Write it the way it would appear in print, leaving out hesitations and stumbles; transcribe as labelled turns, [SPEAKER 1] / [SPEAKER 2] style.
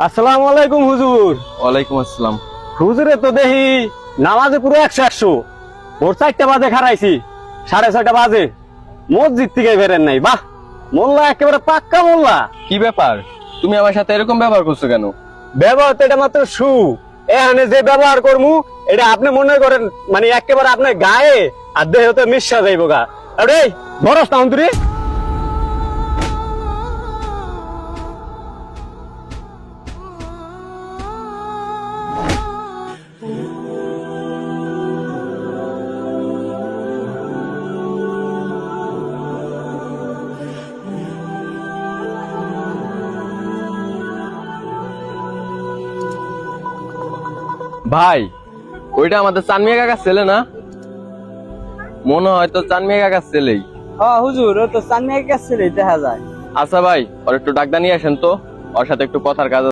[SPEAKER 1] আসসালামু আলাইকুম হুজুর।
[SPEAKER 2] ওয়ালাইকুম আসসালাম।
[SPEAKER 1] হুজুরে তো দেখি নামাজে পুরো 100 ভোর 4টা বাজে খারাইছি, 6:30 বাজে মসজিদ থেকে বেরেন নাই। বাহ, মোল্লা একেবারে পাক্কা মোল্লা।
[SPEAKER 2] কি ব্যাপার, তুমি আমার সাথে এরকম ব্যবহার করছো কেন?
[SPEAKER 1] ব্যবহার তো এটা মাত্র এখানে যে ব্যবহার করমু এটা আপনি মনে করেন মানে একেবারে আপনার গায়ে আর দেহে তো মিশা যাইব গা। আরে বরস না অন্তরি।
[SPEAKER 2] ভাই, ওইটা আমাদের চানমিয়া কাকার ছেলে না? মনে হয় তো চানমিয়া কাকার ছেলেই।
[SPEAKER 3] হ্যাঁ হুজুর, ও তো চানমিয়া কাছে দেখা যায়।
[SPEAKER 2] আচ্ছা ভাই, ওর একটু ডাক্তার নিয়ে আসেন তো, ওর সাথে একটু কথার কাজ আছে।